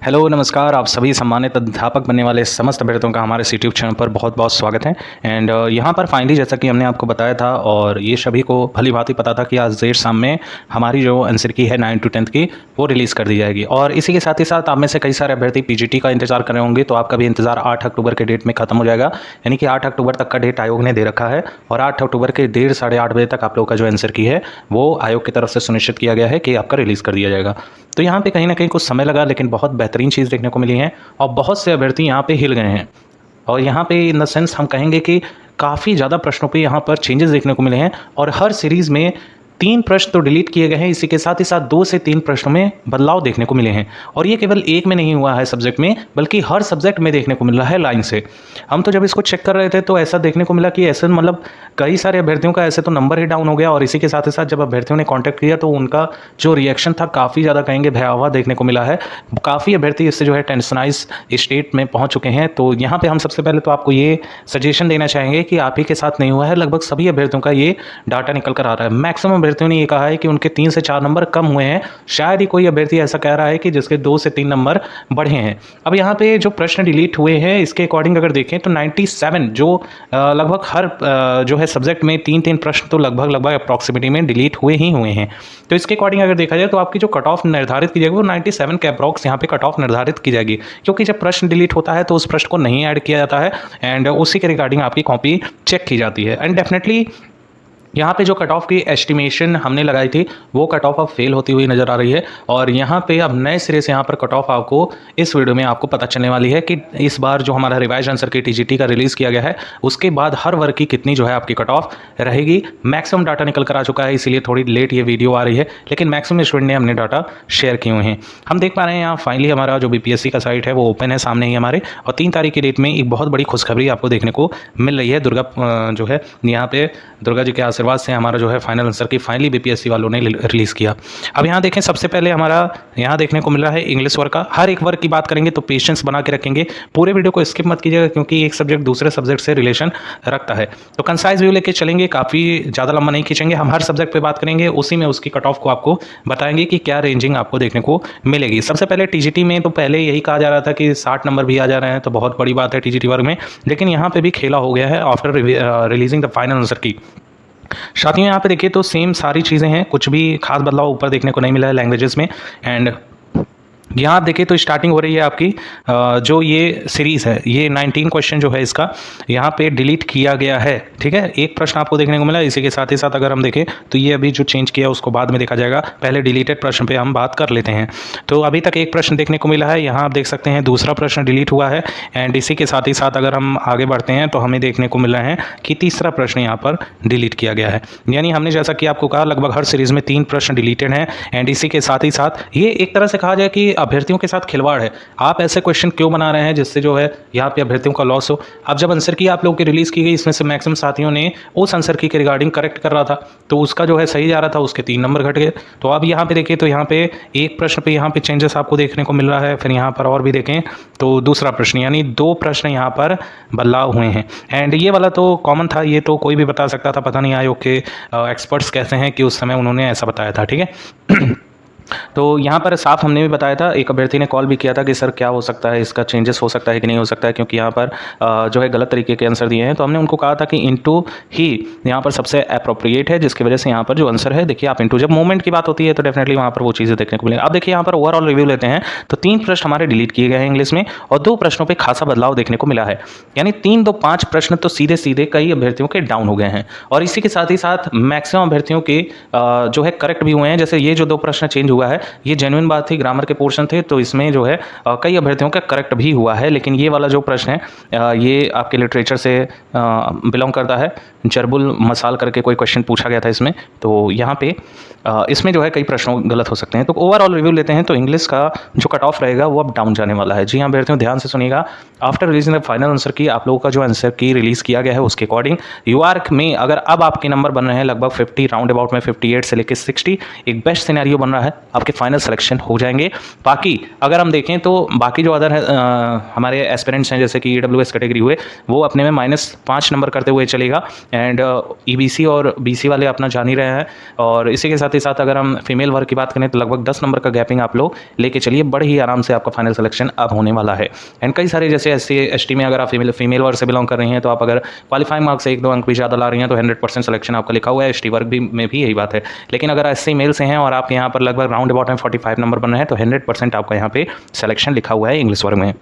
Hello नमस्कार, आप सभी सम्मानित अध्यापक बनने वाले समस्त अभ्यर्थियों का हमारे इस यूट्यूब चैनल पर बहुत बहुत स्वागत है। एंड यहाँ पर फाइनली जैसा कि हमने आपको बताया था और ये सभी को भली भांति पता था कि आज देर शाम में हमारी जो आंसर की है 9 to 10 की वो रिलीज़ कर दी जाएगी। और इसी के साथ ही साथ आप में से कई सारे अभ्यर्थी पीजीटी का इंतजार कर रहे होंगे, तो आपका भी इंतजार 8 अक्टूबर के डेट में खत्म हो जाएगा। यानी कि 8 अक्टूबर तक का डेट आयोग ने दे रखा है और 8 अक्टूबर के 8:30 साढ़े 8 बजे तक आप लोगों का जो आंसर की है वो आयोग की तरफ से सुनिश्चित किया गया है कि आपका रिलीज़ कर दिया जाएगा। तो यहाँ पे कहीं ना कहीं कुछ समय लगा, लेकिन बहुत बेहतरीन चीज़ देखने को मिली है और बहुत से अभ्यर्थी यहाँ पे हिल गए हैं। और यहाँ पे इन द सेंस हम कहेंगे कि काफ़ी ज़्यादा प्रश्नों पे यहाँ पर चेंजेस देखने को मिले हैं और हर सीरीज़ में 3 प्रश्न तो डिलीट किए गए हैं। इसी के साथ ही साथ 2 से 3 प्रश्नों में बदलाव देखने को मिले हैं और ये केवल एक में नहीं हुआ है सब्जेक्ट में, बल्कि हर सब्जेक्ट में देखने को मिल रहा है लाइन से। हम तो जब इसको चेक कर रहे थे तो ऐसा देखने को मिला कि ऐसे मतलब कई सारे अभ्यर्थियों का ऐसे तो नंबर ही डाउन हो गया और इसी के साथ ही साथ जब अभ्यर्थियों ने कॉन्टैक्ट किया तो उनका जो रिएक्शन था काफ़ी ज़्यादा कहेंगे भयावह देखने को मिला है। काफ़ी अभ्यर्थी इससे जो है टेंशनाइज स्टेट में पहुँच चुके हैं। तो यहाँ पर हम सबसे पहले तो आपको ये सजेशन देना चाहेंगे कि आप ही के साथ नहीं हुआ है, लगभग सभी अभ्यर्थियों का ये डाटा निकल कर आ रहा है। मैक्सिमम अभ्यर्थियों ने ये कहा है कि उनके 3 से 4 नंबर कम हुए हैं। शायद ही कोई अभ्यर्थी ऐसा कह रहा है कि जिसके 2 से 3 नंबर बढ़े हैं। अब यहाँ पे जो प्रश्न डिलीट हुए हैं इसके अकॉर्डिंग अगर देखें तो 97 जो लगभग हर जो है सब्जेक्ट में 3-3 प्रश्न तो लगभग अप्रॉक्सिमेटी में डिलीट हुए ही हुए हैं। तो इसके अकॉर्डिंग अगर देखा जाए तो आपकी जो कट ऑफ निर्धारित की जाएगी वो 97 के अप्रॉक्स यहाँ पे कट ऑफ निर्धारित की जाएगी, क्योंकि जब प्रश्न डिलीट होता है तो उस प्रश्न को नहीं ऐड किया जाता है एंड उसी के रिगार्डिंग आपकी कॉपी चेक की जाती है। एंड डेफिनेटली यहाँ पे जो कट ऑफ की एस्टिमेशन हमने लगाई थी वो कट ऑफ अब फेल होती हुई नज़र आ रही है और यहाँ पे अब नए सिरे से यहाँ पर कट ऑफ आपको इस वीडियो में आपको पता चलने वाली है कि इस बार जो हमारा रिवाइज आंसर की टीजीटी का रिलीज़ किया गया है उसके बाद हर वर्ग की कितनी जो है आपकी कट ऑफ रहेगी। मैक्सिमम डाटा निकल कर आ चुका है, इसीलिए थोड़ी लेट ये वीडियो आ रही है, लेकिन मैक्सिमम स्टूडेंट ने हमने डाटा शेयर किए हुए हैं। हम देख पा रहे हैं यहाँ फाइनली हमारा जो बीपीएससी का साइट है वो ओपन है सामने ही हमारे, और 3 तारीख की डेट में एक बहुत बड़ी खुशखबरी आपको देखने को मिल रही है। दुर्गा जो है यहाँ पे दुर्गा जी के आशीर्वाद से हमारा जो है फाइनल आंसर की फाइनली बीपीएससी वालों ने रिलीज़ किया। अब यहाँ देखें सबसे पहले हमारा यहाँ देखने को मिल रहा है इंग्लिश वर्ग का। हर एक वर्ग की बात करेंगे तो पेशेंस बना के रखेंगे, पूरे वीडियो को स्किप मत कीजिएगा क्योंकि एक सब्जेक्ट दूसरे सब्जेक्ट से रिलेशन रखता है। तो कंसाइज व्यू लेके चलेंगे, काफ़ी ज़्यादा लंबा नहीं खींचेंगे। हम हर सब्जेक्ट पर बात करेंगे, उसी में उसकी कट ऑफ को आपको बताएंगे कि क्या रेंजिंग आपको देखने को मिलेगी। सबसे पहले टीजीटी में तो पहले यही कहा जा रहा था कि 60 नंबर भी आ जा रहे हैं, तो बहुत बड़ी बात है टीजीटी वर्ग में, लेकिन यहाँ पे भी खेला हो गया है after releasing the final answer की। साथियों यहाँ पे देखिए तो सेम सारी चीज़ें हैं, कुछ भी खास बदलाव ऊपर देखने को नहीं मिला है लैंग्वेजेस में। एंड यहाँ आप देखिए तो स्टार्टिंग हो रही है आपकी जो ये सीरीज़ है, ये 19 क्वेश्चन जो है इसका यहाँ पे डिलीट किया गया है। ठीक है, एक प्रश्न आपको देखने को मिला। इसी के साथ ही साथ अगर हम देखें तो ये अभी जो चेंज किया उसको बाद में देखा जाएगा, पहले डिलीटेड प्रश्न पे हम बात कर लेते हैं। तो अभी तक एक प्रश्न देखने को मिला है, यहाँ आप देख सकते हैं दूसरा प्रश्न डिलीट हुआ है। एंड इसी के साथ ही साथ अगर हम आगे बढ़ते हैं तो हमें देखने को मिल रहा है कि तीसरा प्रश्न यहाँ पर डिलीट किया गया है। यानी हमने जैसा कि आपको कहा लगभग हर सीरीज़ में 3 प्रश्न डिलीटेड हैं। एंड इसी के साथ ही साथ ये एक तरह से कहा जाए कि अभ्यर्थियों के साथ खिलवाड़ है। आप ऐसे क्वेश्चन क्यों बना रहे हैं जिससे जो है यहाँ पे अभ्यर्थियों का लॉस हो। अब जब आंसर की आप लोगों की रिलीज़ की गई, इसमें से मैक्सिमम साथियों ने उस आंसर की के रिगार्डिंग करेक्ट कर रहा था तो उसका जो है सही जा रहा था, उसके 3 नंबर घट गए। तो अब यहाँ पे देखिए तो यहाँ पे एक प्रश्न पे यहाँ पे चेंजेस आपको देखने को मिल रहा है। फिर यहाँ पर और भी देखें तो दूसरा प्रश्न यानी 2 प्रश्न यहाँ पर बदलाव हुए हैं। एंड ये वाला तो कॉमन था, ये तो कोई भी बता सकता था, पता नहीं आयोग के एक्सपर्ट्स कहते हैं कि उस समय उन्होंने ऐसा बताया था। ठीक है तो यहाँ पर साफ हमने भी बताया था, एक अभ्यर्थी ने कॉल भी किया था कि सर क्या हो सकता है, इसका चेंजेस हो सकता है कि नहीं हो सकता है, क्योंकि यहाँ पर जो है गलत तरीके के आंसर दिए हैं। तो हमने उनको कहा था कि इनटू ही यहाँ पर सबसे अप्रोप्रिएट है, जिसकी वजह से यहाँ पर जो आंसर है देखिए आप इनटू, जब मूवमेंट की बात होती है तो डेफिनेटली वहाँ पर वो चीज़ें देखने को मिलेंगी। अब देखिए यहाँ पर ओवरऑल रिव्यू लेते हैं तो 3 प्रश्न हमारे डिलीट किए गए हैं इंग्लिश में और 2 प्रश्नों पर खासा बदलाव देखने को मिला है। यानी 3, 2, 5 प्रश्न तो सीधे सीधे कई अभ्यर्थियों के डाउन हो गए हैं और इसी के साथ ही साथ मैक्सिमम अभ्यर्थियों के जो है करेक्ट भी हुए हैं। जैसे ये जो 2 प्रश्न चेंज हुआ है ये जेन्युइन बात थी, ग्रामर के पोर्शन थे तो इसमें जो है कई अभ्यर्थियों का करेक्ट भी हुआ है। लेकिन ये वाला जो प्रश्न है ये आपके लिटरेचर से बिलोंग करता है। जरबुल मसाल करके कोई क्वेश्चन पूछा गया था इसमें, तो यहाँ पे इसमें जो है कई प्रश्नों गलत हो सकते हैं। तो ओवरऑल रिव्यू लेते हैं तो इंग्लिश का जो कट ऑफ रहेगा वो अब डाउन जाने वाला है। जी हाँ अभ्यर्थियों ध्यान से सुनिएगा, after releasing the final answer की आप लोगों का जो आंसर की रिलीज़ किया गया है उसके अकॉर्डिंग यूआरक में अगर अब आपके नंबर बन रहे हैं लगभग 50 राउंड अबाउट में 58 से लेकर 60, एक बेस्ट सिनेरियो बन रहा है आपके फाइनल सिलेक्शन हो जाएंगे। बाकी अगर हम देखें तो बाकी जो अदर हमारे एस्पिरेंट्स हैं जैसे कि EWS कैटेगरी हुए, वो अपने में -5 नंबर करते हुए चलेगा। एंड EBC और BC वाले अपना जान ही रहे हैं। और इसी के साथ ही साथ अगर हम फीमेल वर्ग की बात करें तो लगभग 10 नंबर का गैपिंग आप लोग लेके चलिए, बड़े ही आराम से आपका फाइनल सिलेक्शन अब होने वाला है। एंड कई सारे जैसे SC ST में अगर आप फीमेल वर्ग से बिलोंग कर रही हैं तो आप अगर क्वालिफाइंग मार्क्स से 1-2 अंक भी ज़्यादा ला रही हैं तो 100% सिलेक्शन आपका लिखा हुआ है। ST वर्ग भी में भी यही बात है। लेकिन अगर SC मेल से हैं और आपके यहाँ पर लगभग राउंड अबाउट में 45 नंबर बन रहे हैं तो 100% आपका यहाँ पे सिलेक्शन लिखा हुआ है इंग्लिश वर्ग में।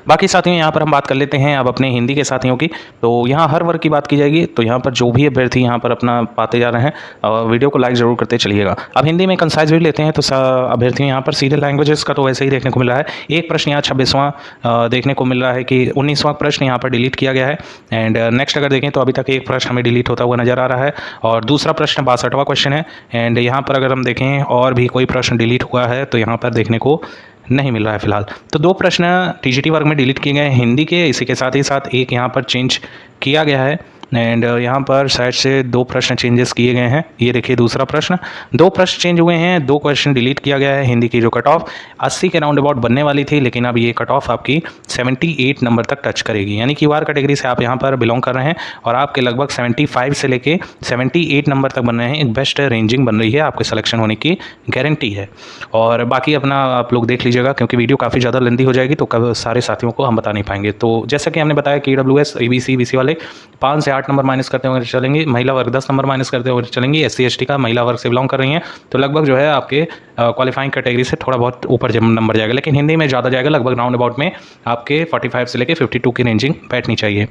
बाकी साथियों यहाँ पर हम बात कर लेते हैं अब अपने हिंदी के साथियों की। तो यहाँ हर वर्ग की बात की जाएगी। तो यहाँ पर जो भी अभ्यर्थी यहाँ पर अपना पाते जा रहे हैं वीडियो को लाइक ज़रूर करते चलिएगा। अब हिंदी में कंसाइज भी लेते हैं तो अभ्यर्थी यहाँ पर सीरियल लैंग्वेजेस का तो वैसे ही देखने को मिल रहा है। एक प्रश्न यहाँ 26वां देखने को मिल रहा है कि 19वां प्रश्न यहाँ पर डिलीट किया गया है। एंड नेक्स्ट अगर देखें तो अभी तक एक प्रश्न हमें डिलीट होता हुआ नजर आ रहा है और दूसरा प्रश्न 62वां क्वेश्चन है। एंड यहाँ पर अगर हम देखें और भी कोई प्रश्न डिलीट हुआ है तो यहाँ पर देखने को नहीं मिल रहा है फिलहाल। तो 2 प्रश्न TGT वर्ग में डिलीट किए गए हैं हिंदी के। इसी के साथ ही साथ एक यहाँ पर चेंज किया गया है। एंड यहाँ पर साइड से 2 प्रश्न चेंजेस किए गए हैं। ये देखिए दूसरा प्रश्न, 2 प्रश्न चेंज हुए हैं, 2 क्वेश्चन डिलीट किया गया है। हिंदी की जो कट ऑफ 80 के राउंड अबाउट बनने वाली थी, लेकिन अब ये कट ऑफ आपकी 78 नंबर तक टच करेगी। यानी कि वार कैटेगरी से आप यहाँ पर बिलोंग कर रहे हैं और आपके लगभग 75 से लेके 78 नंबर तक बन रहे हैं। एक बेस्ट रेंजिंग बन रही है, आपके सिलेक्शन होने की गारंटी है। और बाकी अपना आप लोग देख लीजिएगा क्योंकि वीडियो काफ़ी ज़्यादा लेंदी हो जाएगी तो कब सारे साथियों को हम बता नहीं पाएंगे। तो जैसा कि हमने बताया कि EWS EBC BC वाले 5 से 8 नंबर माइनस करते हुए चलेंगे, महिला वर्ग 10 नंबर माइनस करते हुए चलेंगी। SC ST का महिला वर्ग से बिलोंग कर रही हैं तो लगभग जो है आपके क्वालिफाइंग कैटेगरी से थोड़ा बहुत ऊपर नंबर जाएगा, लेकिन हिंदी में ज़्यादा जाएगा। लगभग राउंड अबाउट में आपके 45 से लेके 52 की रेंजिंग बैठनी चाहिए।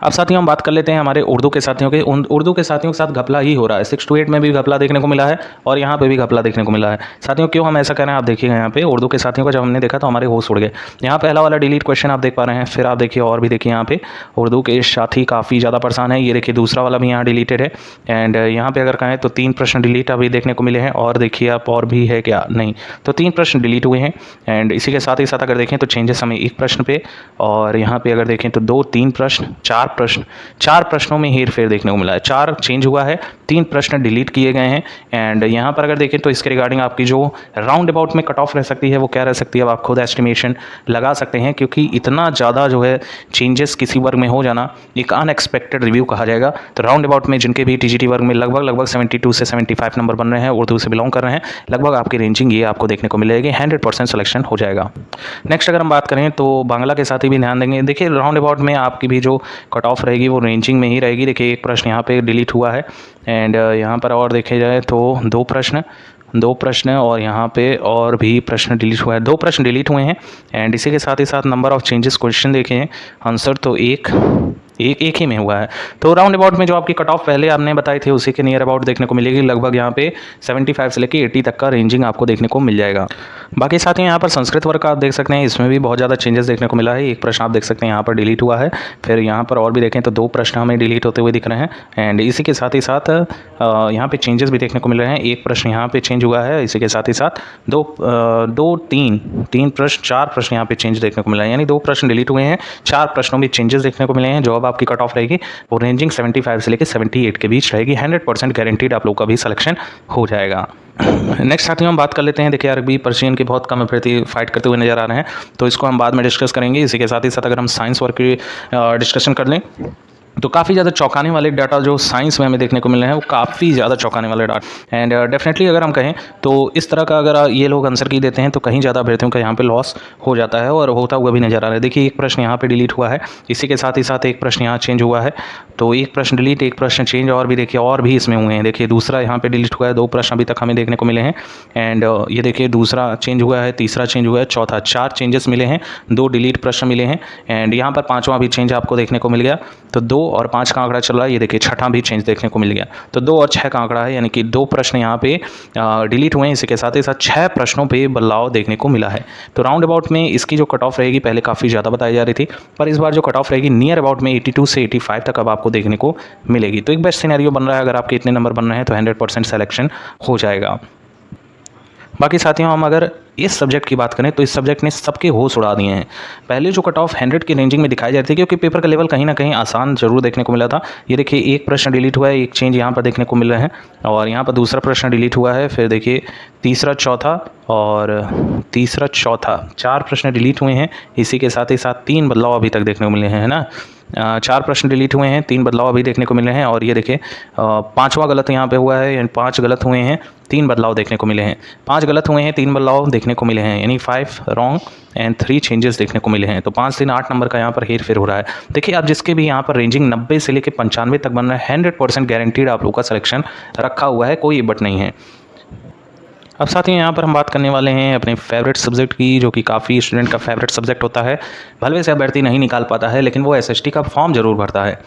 अब साथियों हम बात कर लेते हैं हमारे उर्दू के साथियों के। उर्दू के साथियों के साथ घपला ही हो रहा है। 6 to 8 में भी घपला देखने को मिला है और यहाँ पे भी घपला देखने को मिला है। साथियों क्यों हम ऐसा कह रहे हैं आप देखिएगा। यहाँ पे उर्दू के साथियों को जब हमने देखा तो हमारे होश उड़ गए। यहाँ पहला वाला डिलीट क्वेश्चन आप देख पा रहे हैं, फिर आप देखिए और भी देखिए यहाँ पे उर्दू के साथी काफ़ी ज़्यादा परेशान है। ये देखिए दूसरा वाला भी यहाँ डिलीटेड है। एंड यहाँ पे अगर कहें तो 3 प्रश्न डिलीट अभी देखने को मिले हैं। और देखिए आप और भी है क्या, नहीं, तो 3 प्रश्न डिलीट हुए हैं। एंड इसी के साथ ही साथ अगर देखें तो चेंजेस हमें 1 प्रश्न पे और यहाँ पे अगर देखें तो 2 3 प्रश्न 4 प्रश्नों में हेर फेर देखने को मिला है। 4 चेंज हुआ है, 3 प्रश्न डिलीट किए गए हैं। एंड यहाँ पर अगर देखें तो इसके रिगार्डिंग आपकी जो राउंड अबाउट में कट ऑफ रह सकती है वो क्या रह सकती है, अब आप खुद एस्टिमेशन लगा सकते हैं क्योंकि इतना ज़्यादा जो है चेंजेस किसी वर्ग में हो जाना एक अनएक्सपेक्टेड रिव्यू कहा जाएगा। तो राउंड अबाउट में जिनके भी TGT वर्ग में लगभग 72 से 75 नंबर बन रहे हैं, उर्दू से बिलोंग कर रहे हैं, लगभग आपकी रेंजिंग ये आपको देखने को मिलेगी। 100% सिलेक्शन हो जाएगा। नेक्स्ट अगर हम बात करें तो बांग्ला के साथ ही भी ध्यान देंगे। देखिए राउंड अबाउट में आपकी भी जो कट ऑफ रहेगी वो रेंजिंग में ही रहेगी। देखिए एक प्रश्न यहाँ पे डिलीट हुआ है। एंड यहाँ पर और देखे जाए तो 2 प्रश्न और यहाँ पे और भी प्रश्न डिलीट हुआ है। 2 प्रश्न डिलीट हुए हैं। एंड इसी के साथ ही साथ नंबर ऑफ चेंजेस क्वेश्चन देखें, आंसर तो एक ही में हुआ है। तो राउंड अबाउट में जो आपकी कट ऑफ पहले आपने बताई थी उसी के नियर अबाउट देखने को मिलेगी। लगभग यहाँ पे 75 से लेकर 80 तक का रेंजिंग आपको देखने को मिल जाएगा। बाकी साथ ही यहाँ पर संस्कृत वर्ग का आप देख सकते हैं, इसमें भी बहुत ज़्यादा चेंजेस देखने को मिला है। 1 प्रश्न आप देख सकते हैं यहाँ पर डिलीट हुआ है। फिर यहाँ पर और भी देखें तो 2 प्रश्न हमें डिलीट होते हुए दिख रहे हैं। एंड इसी के साथ ही साथ यहाँ पे चेंजेस भी देखने को मिल रहे हैं। 1 प्रश्न यहाँ पे चेंज हुआ है। इसी के साथ ही साथ 3 प्रश्न 4 प्रश्न यहाँ पे चेंज देखने को मिला है। यानी 2 प्रश्न डिलीट हुए हैं, 4 प्रश्नों में चेंजेस देखने को मिले हैं। जो अब आपकी कट ऑफ रहेगी वो रेंजिंग 75 से लेकर 78 के बीच रहेगी। 100% गारंटीड आप लोग का भी सिलेक्शन हो जाएगा। नेक्स्ट साथियों हम बात कर लेते हैं। देखिए अरबी पर्शियन के बहुत कम अभ्यर्थी फाइट करते हुए नजर आ रहे हैं, तो इसको हम बाद में डिस्कस करेंगे। इसी के साथ ही साथ अगर हम साइंस वर्क की डिस्कशन कर लें तो काफ़ी ज़्यादा चौंकाने वाले डाटा जो साइंस में हमें देखने को मिले हैं वो काफ़ी ज़्यादा चौंकाने वाले डाटा। एंड डेफिनेटली अगर हम कहें तो इस तरह का अगर ये लोग आंसर की देते हैं तो कहीं ज़्यादा अभ्यर्थियों का यहाँ पे लॉस हो जाता है और होता हुआ भी नजर आ रहा है। देखिए 1 प्रश्न यहाँ पे डिलीट हुआ है। इसी के साथ ही साथ 1 प्रश्न यहाँ चेंज हुआ है। तो 1 प्रश्न डिलीट, 1 प्रश्न चेंज, और भी देखिए और भी इसमें हुए हैं। देखिए दूसरा यहाँ पे डिलीट हुआ है। 2 प्रश्न अभी तक हमें देखने को मिले हैं। एंड ये देखिए दूसरा चेंज हुआ है, तीसरा चेंज हुआ है, चौथा, 4 चेंजेस मिले हैं, 2 डिलीट प्रश्न मिले हैं। एंड यहाँ पर 5वां भी चेंज आपको देखने को मिल गया। तो 2 और 5 का आंकड़ा चल रहा है। ये देखिए 6वां भी चेंज देखने को मिल गया। तो 2 और 6 का आंकड़ा है, यानी कि 2 प्रश्न यहाँ पे डिलीट हुए हैं। इसी के साथ ही साथ 6 प्रश्नों पे बदलाव देखने को मिला है। तो राउंड अबाउट में इसकी जो कट ऑफ रहेगी पहले काफ़ी ज़्यादा बताई जा रही थी, पर इस बार जो कट ऑफ रहेगी नियर अबाउट में 82 से 85 तक अब आपको देखने को मिलेगी। तो एक बेस्ट सिनेरियो बन रहा है। अगर आपके इतने नंबर बन रहे हैं तो 100% सिलेक्शन हो जाएगा। बाकी साथियों हम अगर इस सब्जेक्ट की बात करें तो इस सब्जेक्ट ने सबके होश उड़ा दिए हैं। पहले जो कट ऑफ 100 की रेंजिंग में दिखाई जाती थी, क्योंकि पेपर का लेवल कहीं ना कहीं आसान जरूर देखने को मिला था। ये देखिए एक प्रश्न डिलीट हुआ है, एक चेंज यहाँ पर देखने को मिल रहा है, और यहाँ पर दूसरा प्रश्न डिलीट हुआ है, फिर देखिए तीसरा चौथा और तीसरा चौथा 4 प्रश्न डिलीट हुए हैं। इसी के साथ ही साथ 3 बदलाव अभी तक देखने को मिले हैं, है ना। 4 प्रश्न डिलीट हुए हैं, 3 बदलाव अभी देखने को मिले हैं, और ये देखिए 5वां गलत यहाँ पे हुआ है, यानी 5 गलत हुए हैं, 3 बदलाव देखने को मिले हैं। 5 गलत हुए हैं, 3 बदलाव देखने को मिले हैं, यानी 5 रॉन्ग एंड 3 चेंजेस देखने को मिले हैं। तो 5 3 8 नंबर का यहाँ पर हेर फेर हो रहा है। देखिए आप जिसके भी यहाँ पर रेंजिंग 90 से लेकर 95 तक बन रहा है, 100% गारंटीड आप लोग का सिलेक्शन रखा हुआ है, कोई बट नहीं है। अब साथ ही यहाँ पर हम बात करने वाले हैं अपने फेवरेट सब्जेक्ट की, जो कि काफ़ी स्टूडेंट का फेवरेट सब्जेक्ट होता है। भले से अभ्यर्थी नहीं निकाल पाता है, लेकिन वो एसएसटी का फॉर्म जरूर भरता है,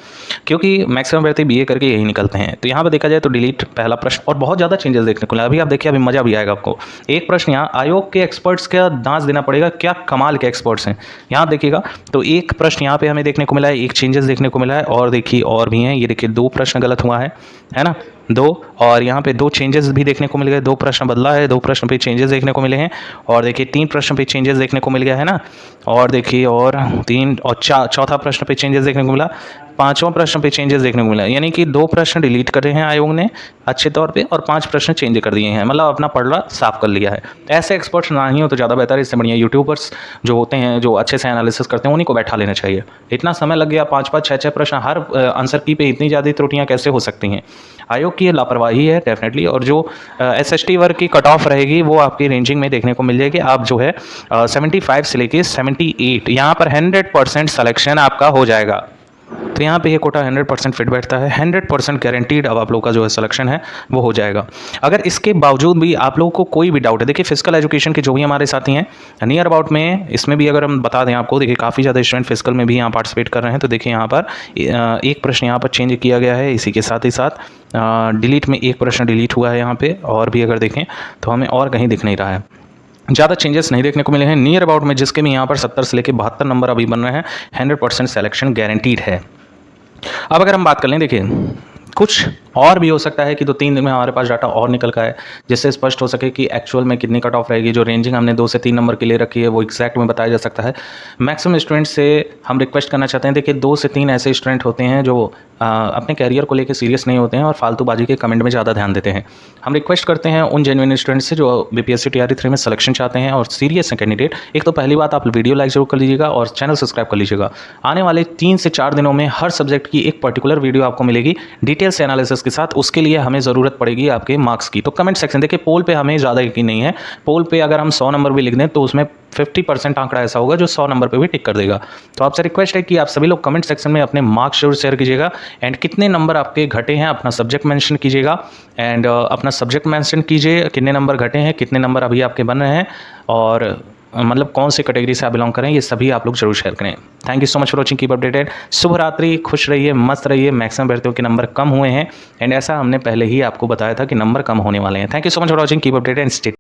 क्योंकि मैक्सिमम अभ्यर्थी बीए करके यही निकलते हैं। तो यहाँ पर देखा जाए तो डिलीट पहला प्रश्न, और बहुत ज़्यादा चेंजेस देखने को मिला। अभी आप देखिए, अभी मज़ा भी आएगा आपको। एक प्रश्न यहाँ आयोग के एक्सपर्ट्स का दांस देना पड़ेगा, क्या कमाल के एक्सपर्ट्स हैं। यहाँ देखिएगा तो एक प्रश्न यहाँ पे हमें देखने को मिला है, एक चेंजेस देखने को मिला है, और देखिए और भी हैं। ये देखिए 2 प्रश्न गलत हुआ है ना, 2, और यहाँ पे 2 चेंजेस भी देखने को मिल गए, 2 प्रश्न बदला है, 2 प्रश्न पे चेंजेस देखने को मिले हैं, और देखिए 3 प्रश्न पे चेंजेस देखने को मिल गया है ना, और देखिए और 3 और चौथा प्रश्न पे चेंजेस देखने को मिला, 5वां प्रश्न पे चेंजेस देखने को मिला। यानी कि 2 प्रश्न डिलीट कर रहे हैं आयोग ने अच्छे तौर पे, और 5 प्रश्न चेंज कर दिए हैं, मतलब अपना पलड़ा साफ कर लिया है। ऐसे एक्सपर्ट्स ना ही हो तो ज़्यादा बेहतर है। इससे बढ़िया यूट्यूबर्स जो होते हैं, जो अच्छे से एनालिसिस करते हैं, उन्हीं को बैठा लेना चाहिए। इतना समय लग गया, 5-5 6-6 प्रश्न हर आंसर की पे इतनी ज़्यादा त्रुटियाँ कैसे हो सकती हैं। आयोग की ये लापरवाही है डेफिनेटली। और जो एसएसटी वर्ग की कट ऑफ रहेगी वो आपकी रेंजिंग में देखने को मिल जाएगी। आप जो है 75 से लेके 78 यहाँ पर 100% सिलेक्शन आपका हो जाएगा। तो यहाँ पे ये कोटा 100% फिट बैठता है, 100% गारंटीड अब आप लोग का जो है सिलेक्शन है वो हो जाएगा। अगर इसके बावजूद भी आप लोगों को कोई भी डाउट है, देखिए फिजिकल एजुकेशन के जो भी हमारे साथी हैं नियर अबाउट में, इसमें भी अगर हम बता दें आपको, देखिए काफ़ी ज़्यादा स्टूडेंट फिजिकल में भी यहाँ पार्टिसिपेट कर रहे हैं। तो देखिए यहाँ पर एक प्रश्न यहाँ पर चेंज किया गया है, इसी के साथ ही साथ डिलीट में एक प्रश्न डिलीट हुआ है यहाँ पर, और भी अगर देखें तो हमें और कहीं दिख नहीं रहा है, ज़्यादा चेंजेस नहीं देखने को मिले हैं। नियर अबाउट में जिसके भी यहाँ पर 70 से लेकर 72 नंबर अभी बन रहे हैं, 100% सिलेक्शन गारंटीड है। अब अगर हम बात कर लें, देखिए कुछ और भी हो सकता है कि 2-3 दिन में हमारे पास डाटा और निकल का है, जिससे स्पष्ट हो सके कि एक्चुअल में कितनी कट ऑफ रहेगी। जो रेंजिंग हमने 2 से 3 नंबर के लिए रखी है वो एग्जैक्ट में बताया जा सकता है। मैक्सिमम स्टूडेंट से हम रिक्वेस्ट करना चाहते हैं, देखिए 2 से 3 ऐसे स्टूडेंट होते हैं जो अपने कैरियर को लेकर सीरियस नहीं होते हैं और फालतूबाजी के कमेंट में ज़्यादा ध्यान देते हैं। हम रिक्वेस्ट करते हैं उन जेन्युइन स्टूडेंट से जो बीपीएससी टीआरई 3 में सिलेक्शन चाहते हैं और सीरियस हैं कैंडिडेट। एक तो पहली बात, आप वीडियो लाइक जरूर कर लीजिएगा और चैनल सब्सक्राइब कर लीजिएगा। आने वाले 3 से 4 दिनों में हर सब्जेक्ट की एक पर्टिकुलर वीडियो आपको मिलेगी डिटेल से एनालिसिस के साथ। उसके लिए हमें ज़रूरत पड़ेगी आपके मार्क्स की। तो कमेंट सेक्शन, देखिए पोल पे हमें ज़्यादा यकीन नहीं है। पोल पे अगर हम 100 नंबर भी लिख दें तो उसमें 50% आंकड़ा ऐसा होगा जो 100 नंबर पे भी टिक कर देगा। तो आपसे रिक्वेस्ट है कि आप सभी लोग कमेंट सेक्शन में अपने मार्क्स जरूर शेयर कीजिएगा, एंड कितने नंबर आपके घटे हैं अपना सब्जेक्ट मेंशन कीजिएगा, एंड अपना सब्जेक्ट मेंशन कीजिए कितने नंबर घटे हैं, कितने नंबर अभी आपके बन रहे हैं, और मतलब कौन सी कैटेगरी से आप बिलोंग करें, ये सभी आप लोग जरूर शेयर करें। Thank you so much for watching, keep updated. शुभ रात्रि, खुश रहिए, मस्त रहिए। मैक्सिमम अभ्यर्थियों के नंबर कम हुए हैं, एंड ऐसा हमने पहले ही आपको बताया था कि नंबर कम होने वाले हैं। Thank you so much for watching, keep updated and stay